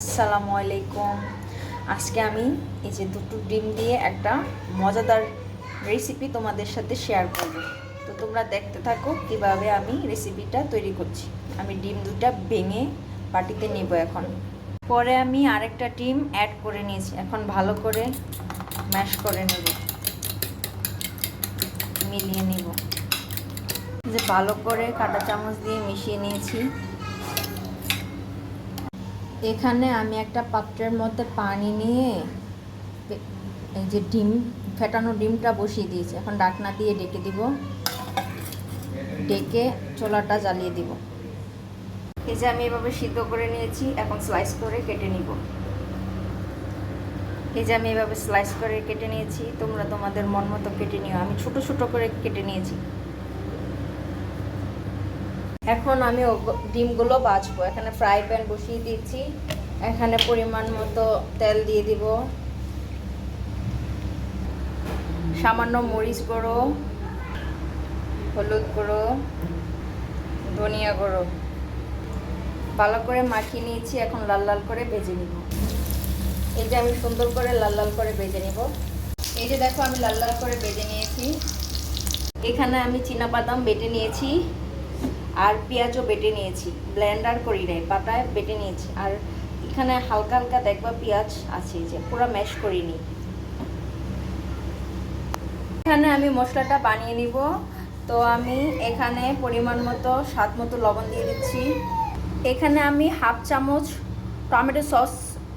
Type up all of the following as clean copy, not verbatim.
আসসালামু আলাইকুম। আজকে আমি এই যে দুটো ডিম দিয়ে একটা মজাদার রেসিপি তোমাদের সাথে শেয়ার করব। তো তোমরা দেখতে থাকো কিভাবে আমি রেসিপিটা তৈরি করছি। আমি ডিম দুটা ভেঙে বাটিতে নেব এখন। পরে আমি আরেকটা ডিম অ্যাড করে নিয়েছি, এখন ভালো করে ম্যাশ করে নেব, মিলিয়ে নেব। যে ভালো করে কাঁটা চামচ দিয়ে মিশিয়ে নিয়েছি। এখানে আমি একটা পাত্রের মধ্যে পানি নিয়ে এই যে ফেটানো ডিমটা বসিয়ে দিয়েছি। এখন ঢাকনা দিয়ে ডেকে দিব, ডেকে চুলাটা জ্বালিয়ে দিব। এই যে আমি এভাবে সিদ্ধ করে নিয়েছি, এখন স্লাইস করে কেটে নিব। এই যে আমি এভাবে স্লাইস করে কেটে নিয়েছি, তোমরা তোমাদের মন মতো কেটে নিও। আমি ছোট ছোট করে কেটে নিয়েছি। এখন আমি ডিমগুলো ভাজবো। এখানে ফ্রাই প্যান বসিয়ে দিয়েছি, এখানে পরিমাণ মতো তেল দিয়ে দিব, সামান্য মরিচ গুঁড়ো, হলুদ গুঁড়ো, ধনিয়া গুঁড়ো ভালো করে মাখিয়ে নিয়েছি। এখন লাল লাল করে ভেজে নিব। এই যে আমি সুন্দর করে লাল লাল করে ভেজে নিব। এই যে দেখো আমি লাল লাল করে ভেজে নিয়েছি। এখানে আমি চীনাবাদাম বেটে নিয়েছি আর পেঁয়াজও বেটে নিয়েছি, ব্লেন্ডার করি নাই, পাটায় বেটে নিয়েছি। আর এখানে হালকা হালকা দেখবা পেঁয়াজ আছে, যে পুরো ম্যাশ করিনি। এখানে আমি মশলাটা বানিয়ে নিব। তো আমি এখানে পরিমাণ মতো স্বাদ মতো লবণ দিয়ে দিচ্ছি। এখানে আমি হাফ চামচ টমেটো সস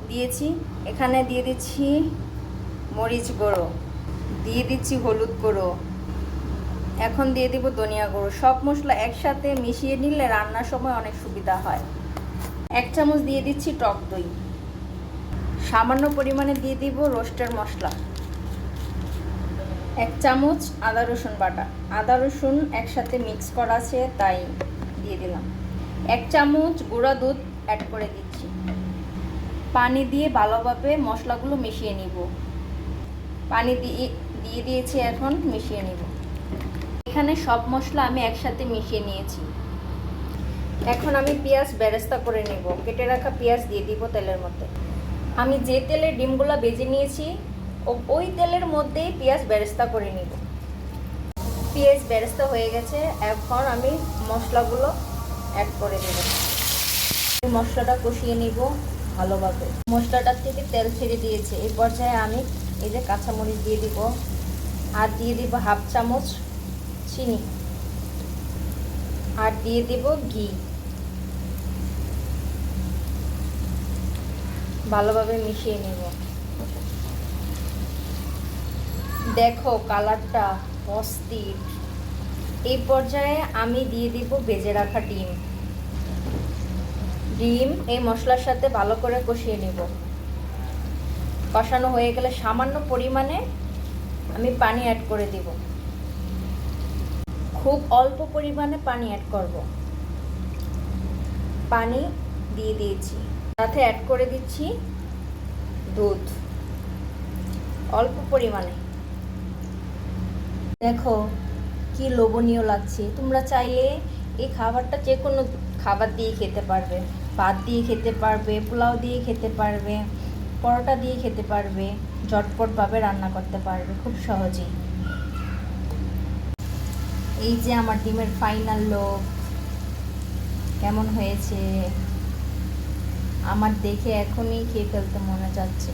দিয়েছি। এখানে দিয়ে দিচ্ছি মরিচ গুঁড়ো, দিয়ে দিচ্ছি হলুদ গুঁড়ো, এখন দিয়ে দিব ধনিয়া গুঁড়ো। সব মশলা একসাথে মিশিয়ে নিলে রান্নার সময় অনেক সুবিধা হয়। 1 চামচ দিয়ে দিচ্ছি টক দই, সামান্য পরিমাণে দিয়ে দিব রোস্টের মশলা, 1 চামচ আদা রসুন বাটা। আদা রসুন একসাথে মিক্স করা আছে তাই দিয়ে দিলাম। 1 চামচ গুঁড়া দুধ অ্যাড করে দিচ্ছি। পানি দিয়ে ভালোভাবে মশলাগুলো মিশিয়ে নিব। পানি দিয়ে দিয়েছি, এখন মিশিয়ে নিব। এখানে সব মশলা আমি একসাথে মিশিয়ে নিয়েছি। এখন আমি পেঁয়াজ বেরেস্তা করে নেব। কেটে রাখা পেঁয়াজ দিয়ে দিব তেলের মধ্যে। আমি যে তেলে ডিমগুলো ভেজে নিয়েছি ওই তেলের মধ্যেই পেঁয়াজ বেরেস্তা করে নিব। পেঁয়াজ বেরেস্তা হয়ে গেছে, এখন আমি মশলাগুলো অ্যাড করে দেব। মশলাটা কষিয়ে নিব ভালোভাবে। মশলাটার থেকে তেল ছেড়ে দিয়েছে। এই পর্যায়ে আমি এই যে কাঁচামরিচ দিয়ে দিব, আর দিয়ে দিব হাফ চামচ চিনি, আর দিয়ে দিব ঘি। ভালোভাবে মিশিয়ে নেব। দেখো কালারটা অস্থির। এই পর্যায়ে আমি দিয়ে দিব ভেজে রাখা ডিম। এই মশলার সাথে ভালো করে কষিয়ে নেব। কষানো হয়ে গেলে সামান্য পরিমাণে আমি পানি অ্যাড করে দিব। খুব অল্প পরিমাণে পানি অ্যাড করব। পানি দিয়ে দিয়েছি, সাথে অ্যাড করে দিচ্ছি দুধ অল্প পরিমাণে। দেখো কি লোভনীয় লাগছে। তোমরা চাইলে এই খাবারটা যে কোনো খাবার দিয়ে খেতে পারবে, ভাত দিয়ে খেতে পারবে, পোলাও দিয়ে খেতে পারবে, পরোটা দিয়ে খেতে পারবে, ঝটপটভাবে রান্না করতে পারবে খুব সহজেই। এই যে আমার ডিমের ফাইনাল লুক কেমন হয়েছে, আমার দেখে এখনই খেয়ে ফেলতে মনে যাচ্ছে।